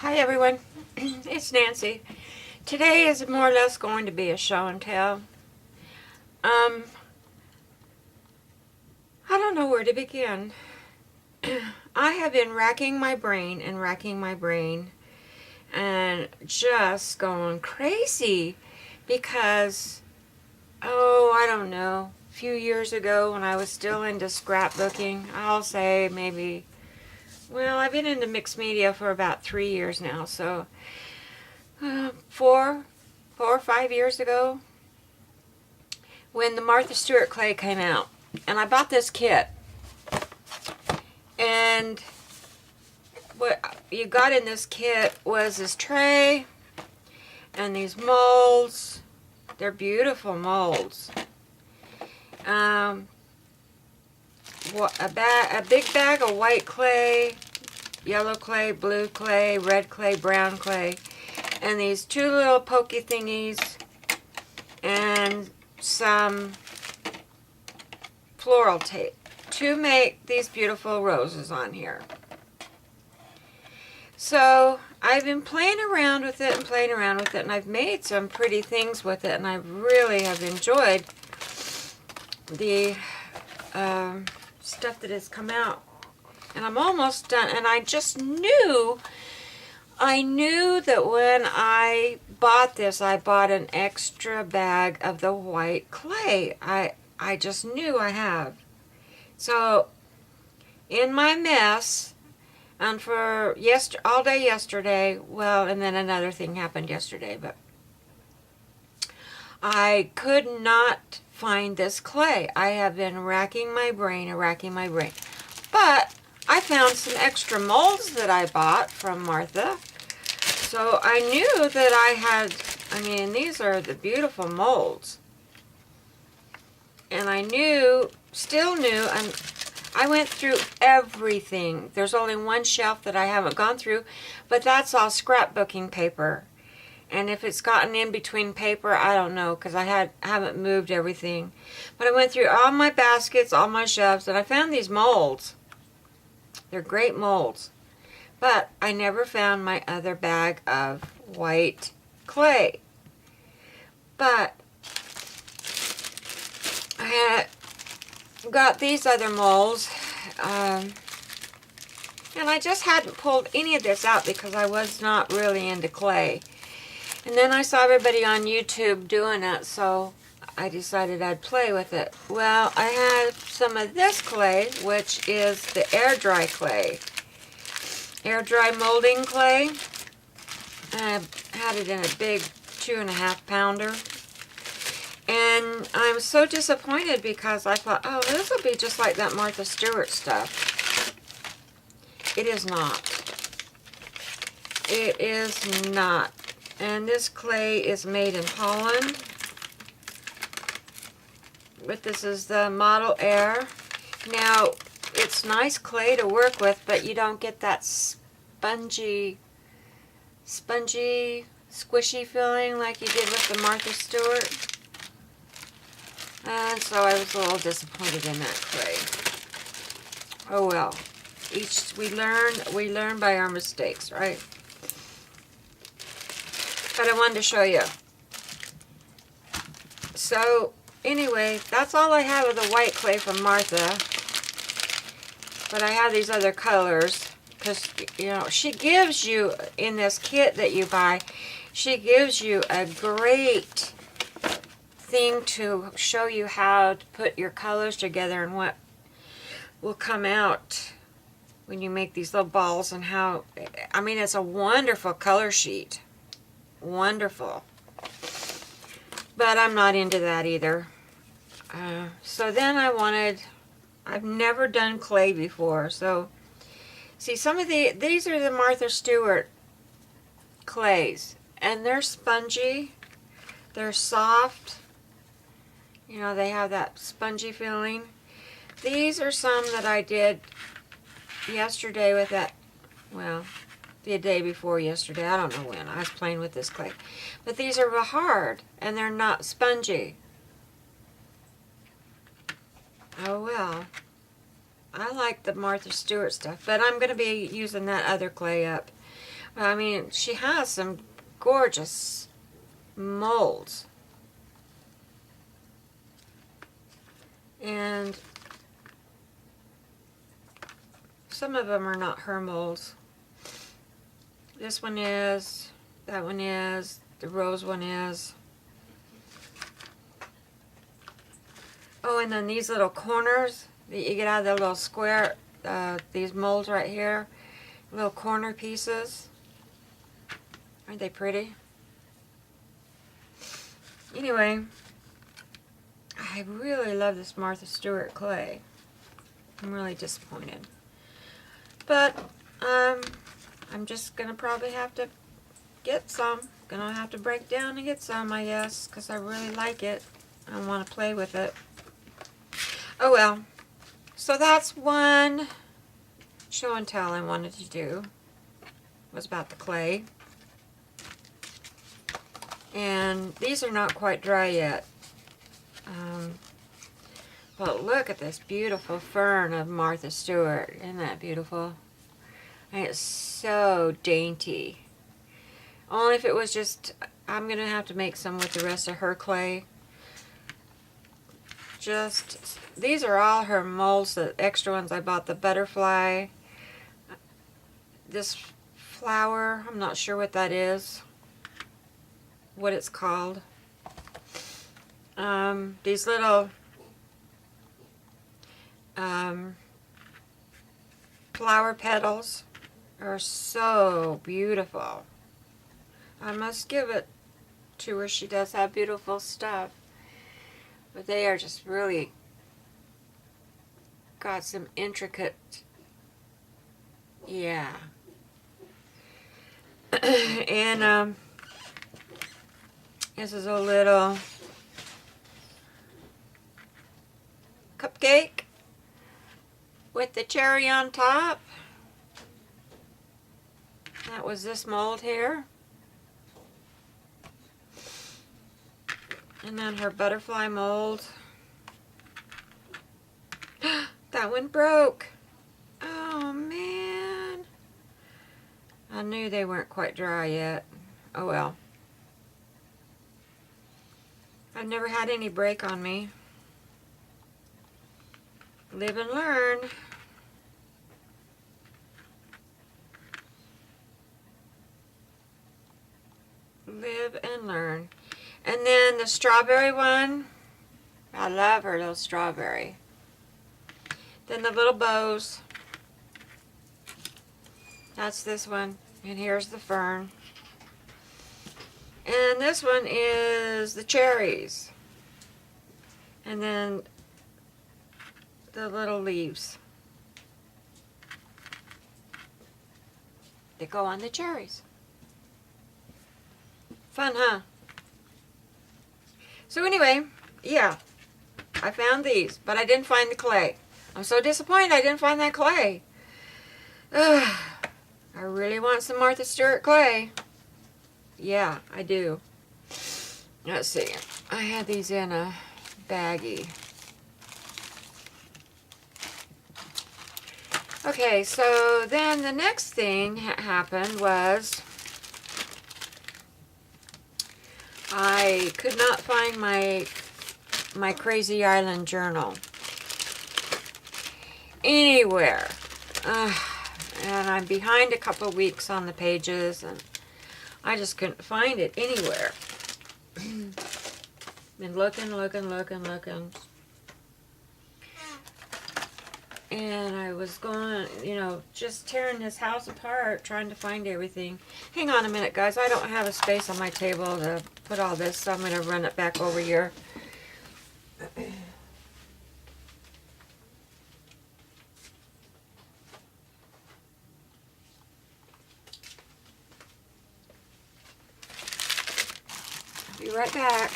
Hi everyone, it's Nancy. Today is more or less going to be a show and tell. Um, I don't know where to begin. I have been racking my brain and just going crazy because, I don't know, a few years ago when I was still into scrapbooking, I'll say maybe, I've been into mixed media for about 3 years now, so 4 or 5 years ago, when the Martha Stewart clay came out. And I bought this kit. And what you got in this kit was this tray and these molds. They're beautiful molds. A big bag of white clay, yellow clay, blue clay, red clay, brown clay, and these two little pokey thingies, and some floral tape to make these beautiful roses on here. So I've been playing around with it and I've made some pretty things with it, and I really have enjoyed the stuff that has come out. And I'm almost done, and I knew that when I bought this, I bought an extra bag of the white clay. I just knew I have. So in my mess, and for all day yesterday, and then another thing happened yesterday, but I could not find this clay. I have been racking my brain. But I found some extra molds that I bought from Martha. So I knew that these are the beautiful molds. And I still knew, and I went through everything. There's only one shelf that I haven't gone through, but that's all scrapbooking paper. And if it's gotten in between paper, I don't know, because I haven't moved everything. But I went through all my baskets, all my shelves, and I found these molds. They're great molds. But I never found my other bag of white clay. But I got these other molds, and I just hadn't pulled any of this out because I was not really into clay. And then I saw everybody on YouTube doing it, so I decided I'd play with it. Well, I had some of this clay, which is the air dry clay. Air dry molding clay. I had it in a big 2.5 pounder. And I'm so disappointed because I thought, this will be just like that Martha Stewart stuff. It is not. It is not. And this clay is made in Holland. But this is the Model Air. Now, it's nice clay to work with, but you don't get that spongy, squishy feeling like you did with the Martha Stewart. And so I was a little disappointed in that clay. Oh well. We learn by our mistakes, right? But I wanted to show you. So anyway, that's all I have of the white clay from Martha. But I have these other colors because, she gives you, in this kit that you buy, she gives you a great thing to show you how to put your colors together and what will come out when you make these little balls, and how, it's a wonderful color sheet. Wonderful. But I'm not into that either. So then I've never done clay before, so see, these are the Martha Stewart clays, and they're spongy, they're soft, they have that spongy feeling. These are some that I did yesterday with that, the day before yesterday, I don't know when, I was playing with this clay. But these are hard, and they're not spongy. Oh well. I like the Martha Stewart stuff, but I'm going to be using that other clay up. I mean, she has some gorgeous molds. And some of them are not her molds. This one is, that one is, the rose one is. Oh, and then these little corners that you get out of the little square, these molds right here, little corner pieces. Aren't they pretty? Anyway, I really love this Martha Stewart clay. I'm really disappointed. But, I'm just gonna probably have to get some. Gonna have to break down and get some, I guess, because I really like it. I want to play with it. Oh well. So that's one show and tell I wanted to do. Was about the clay. And these are not quite dry yet. But look at this beautiful fern of Martha Stewart. Isn't that beautiful? And it's so dainty. Only if it was just, I'm going to have to make some with the rest of her clay. Just, these are all her molds, the extra ones I bought. The butterfly. This flower, I'm not sure what that is. What it's called. These little flower petals are so beautiful. I must give it to her. She does have beautiful stuff. But they are just really got some intricate, yeah. And this is a little cupcake with the cherry on top. That was this mold here. And then her butterfly mold. That one broke. Oh man. I knew they weren't quite dry yet. Oh well. I've never had any break on me. Live and learn. Live and learn. And then the strawberry one. I love her little strawberry. Then the little bows. That's this one. And here's the fern. And this one is the cherries. And then the little leaves that go on the cherries. Fun, huh? So anyway, yeah, I found these, but I didn't find the clay. I'm so disappointed I didn't find that clay. Ugh, I really want some Martha Stewart clay. Yeah, I do. Let's see. I had these in a baggie. Okay, so then the next thing happened was I could not find my Crazy Island journal anywhere. And I'm behind a couple weeks on the pages, and I just couldn't find it anywhere. Been looking. And I was going, just tearing this house apart, trying to find everything. Hang on a minute, guys. I don't have a space on my table to put all this, so I'm going to run it back over here. I'll be right back.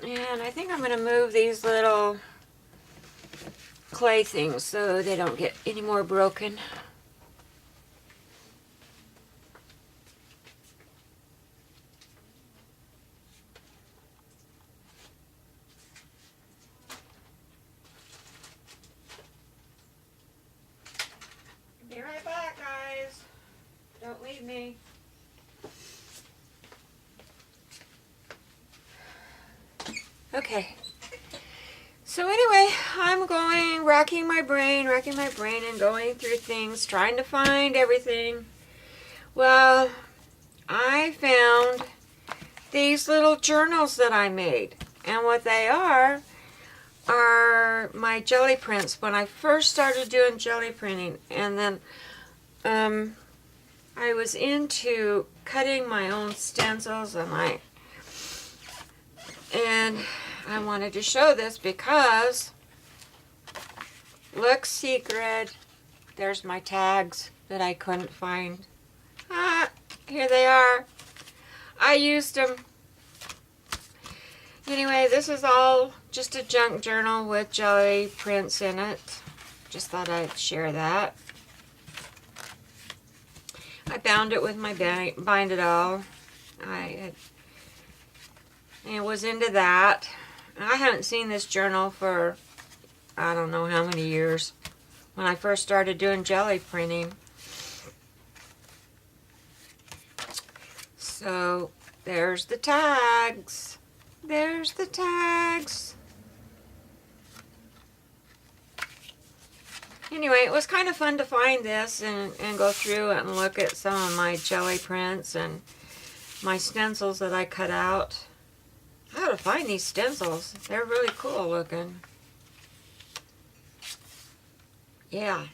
And I think I'm going to move these little clay things so they don't get any more broken. Don't leave me. Okay. So anyway, I'm racking my brain and going through things, trying to find everything. Well, I found these little journals that I made. And what they are my jelly prints when I first started doing jelly printing. And then I was into cutting my own stencils, and I wanted to show this because, look, secret, there's my tags that I couldn't find. Ah, here they are. I used them. Anyway, this is all just a junk journal with jelly prints in it. Just thought I'd share that. I bound it with my Bind It All. I was into that. I haven't seen this journal for I don't know how many years, when I first started doing jelly printing. So there's the tags. There's the tags. Anyway, it was kind of fun to find this and go through it and look at some of my jelly prints and my stencils that I cut out. I gotta find these stencils. They're really cool looking. Yeah.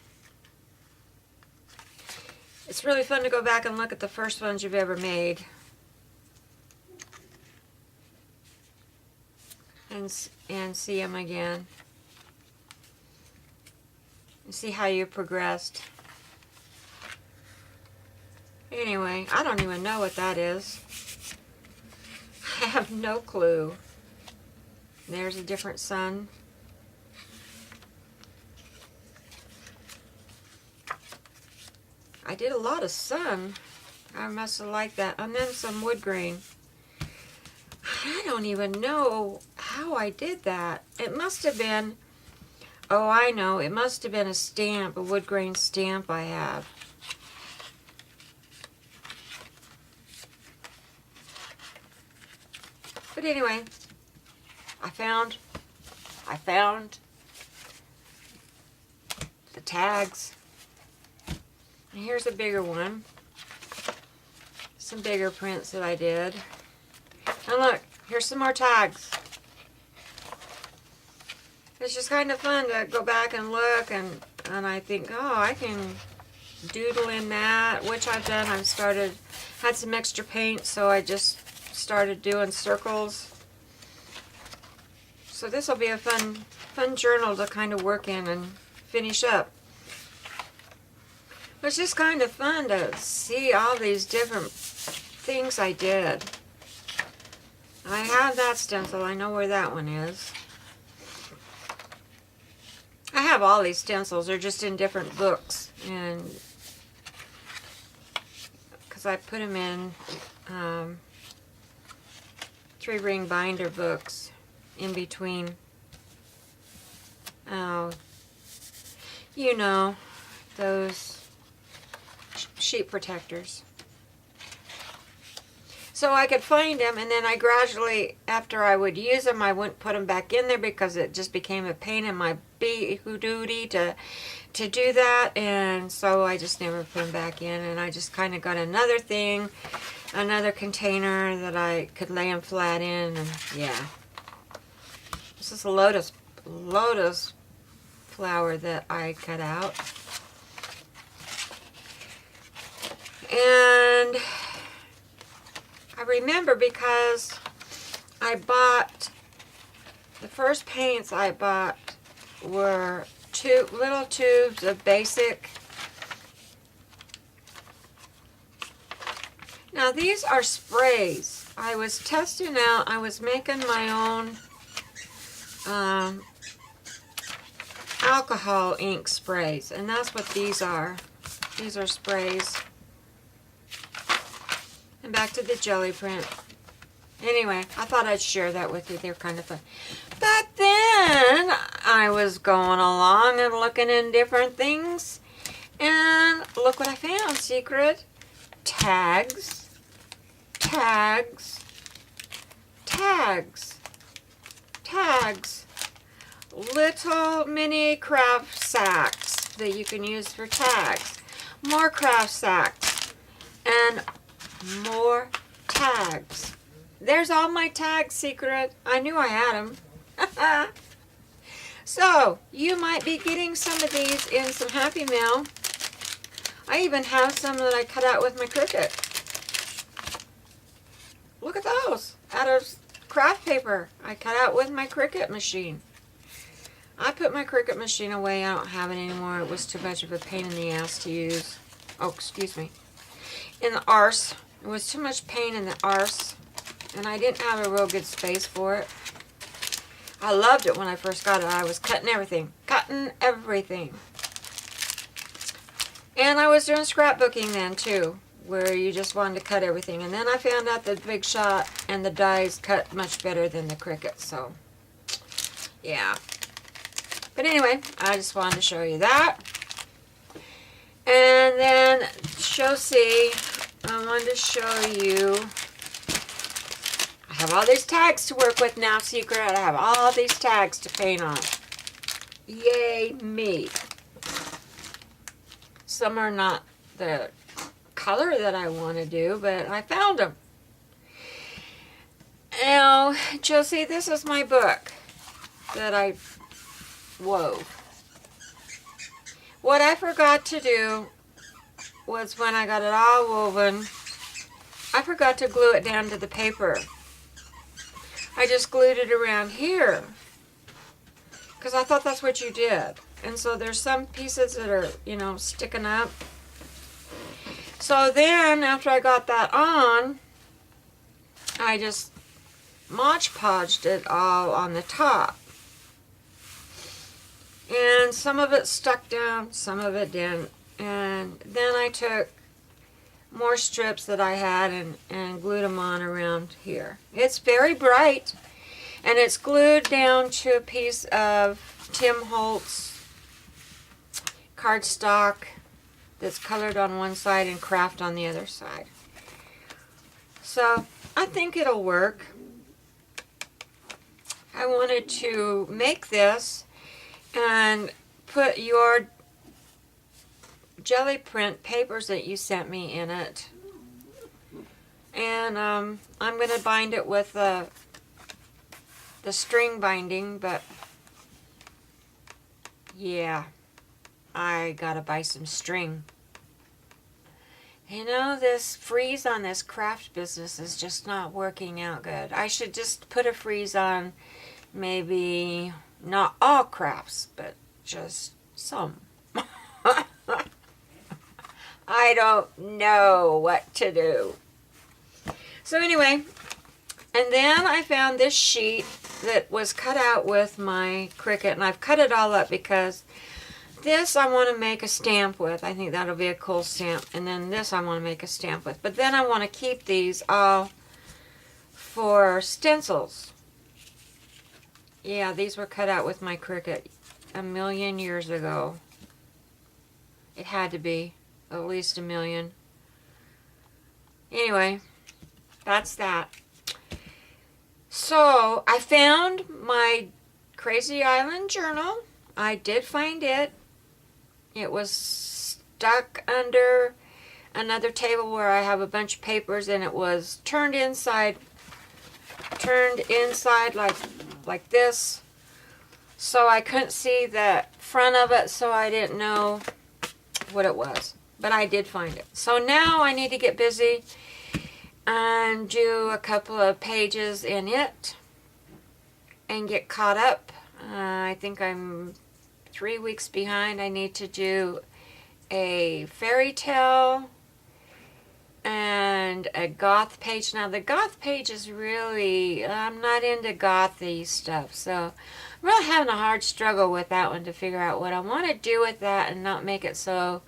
It's really fun to go back and look at the first ones you've ever made. And see them again. And see how you progressed. Anyway, I don't even know what that is. I have no clue. There's a different sun. I did a lot of sun. I must have liked that. And then some wood grain. I don't even know how I did that. It must have been, oh, I know. It must have been a stamp, a wood grain stamp I have. But anyway, I found the tags. And here's a bigger one. Some bigger prints that I did. And look, here's some more tags. It's just kind of fun to go back and look, and I think, oh, I can doodle in that, which I've done. Had some extra paint, so I just started doing circles. So this will be a fun journal to kind of work in and finish up. It's just kind of fun to see all these different things I did. I have that stencil. I know where that one is. I have all these stencils. They're just in different books, and because I put them in 3-ring binder books in between. Oh, you know, those sheet protectors. So I could find them, and then I gradually, after I would use them, I wouldn't put them back in there because it just became a pain in my duty to do that, and so I just never put them back in, and I just kind of got another thing, another container that I could lay them flat in, and yeah. This is a lotus flower that I cut out. And I remember because I bought, the first paints I bought were little tubes of basic. Now these are sprays. I was testing out, I was making my own alcohol ink sprays, and that's what these are. These are sprays. And back to the jelly print. Anyway, I thought I'd share that with you. They're kind of fun. But then I was going along and looking in different things, and look what I found, secret. tags, tags, tags, tags. Little mini craft sacks that you can use for tags. More craft sacks. And more tags. There's all my tags, Secret. I knew I had them. So, you might be getting some of these in some Happy Mail. I even have some that I cut out with my Cricut. Look at those. Out of craft paper I cut out with my Cricut machine. I put my Cricut machine away. I don't have it anymore. It was too much of a pain in the ass to use. Oh, excuse me. In the arse. It was too much pain in the arse. And I didn't have a real good space for it. I loved it when I first got it. I was cutting everything. Cutting everything. And I was doing scrapbooking then too, where you just wanted to cut everything. And then I found out that Big Shot and the dies cut much better than the Cricut. So, yeah. But anyway, I just wanted to show you that. And then, show C, I wanted to show you, I have all these tags to work with now, Secret. I have all these tags to paint on. Yay, me. Some are not the color that I want to do, but I found them. Now, Josie, this is my book that I wove. What I forgot to do was when I got it all woven, I forgot to glue it down to the paper. I just glued it around here because I thought that's what you did. And so there's some pieces that are, you know, sticking up. So then after I got that on, I just Mod Podged it all on the top. And some of it stuck down, some of it didn't. And then I took more strips that I had and glued them on around here. It's very bright, and it's glued down to a piece of Tim Holtz cardstock that's colored on one side and craft on the other side. So I think it'll work. I wanted to make this and put your jelly print papers that you sent me in it. And I'm going to bind it with the string binding, but yeah, I gotta buy some string. You know, this freeze on this craft business is just not working out good. I should just put a freeze on maybe not all crafts, but just some. I don't know what to do. So anyway, and then I found this sheet that was cut out with my Cricut, and I've cut it all up because this I want to make a stamp with. I think that'll be a cool stamp. And then this I want to make a stamp with. But then I want to keep these all for stencils. Yeah, these were cut out with my Cricut a million years ago. It had to be at least a million. Anyway, that's that. So, I found my Crazy Island journal. I did find it. It was stuck under another table where I have a bunch of papers, and it was turned inside like this. So I couldn't see the front of it, so I didn't know what it was. But I did find it. So now I need to get busy and do a couple of pages in it and get caught up. I think I'm 3 weeks behind. I need to do a fairy tale and a goth page. Now the goth page is really, I'm not into gothy stuff, so I'm really having a hard struggle with that one to figure out what I want to do with that and not make it so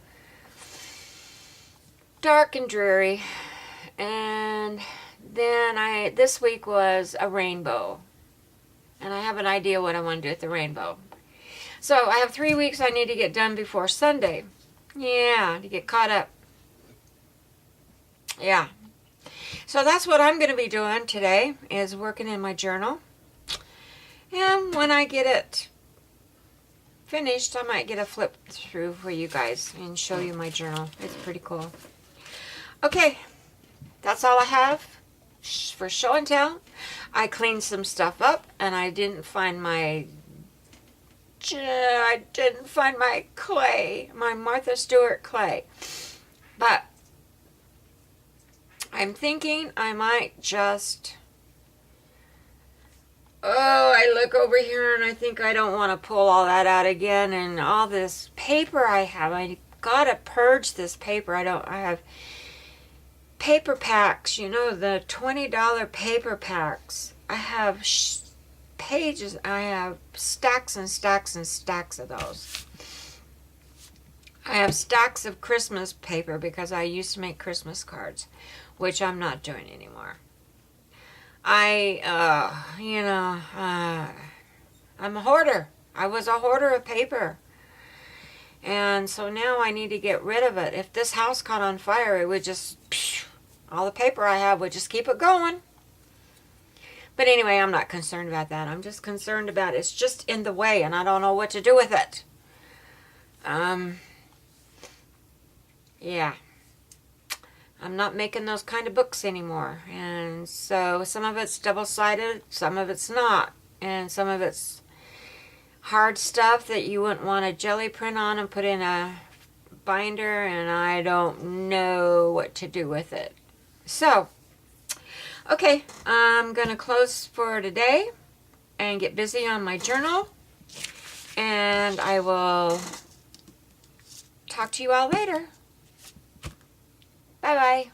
dark and dreary. And then this week was a rainbow, and I have an idea what I want to do with the rainbow. So I have 3 weeks I need to get done before Sunday. Yeah, to get caught up. Yeah. So that's what I'm going to be doing today, is working in my journal. And when I get it finished, I might get a flip through for you guys and show you my journal. It's pretty cool. Okay, that's all I have for show and tell. I cleaned some stuff up, and I didn't find my clay, my Martha Stewart clay. But I'm thinking I might just... Oh, I look over here and I think I don't want to pull all that out again. And all this paper I have, I gotta purge this paper. I have paper packs, you know, the $20 paper packs. I have pages, I have stacks and stacks and stacks of those. I have stacks of Christmas paper because I used to make Christmas cards, which I'm not doing anymore. I'm a hoarder. I was a hoarder of paper. And so now I need to get rid of it. If this house caught on fire, it would just, all the paper I have would just keep it going. But anyway, I'm not concerned about that. I'm just concerned about it's just in the way and I don't know what to do with it. Yeah. I'm not making those kind of books anymore. And so some of it's double-sided, some of it's not. And some of it's hard stuff that you wouldn't want to jelly print on and put in a binder, and I don't know what to do with it. So, okay, I'm going to close for today and get busy on my journal. And I will talk to you all later. Bye-bye.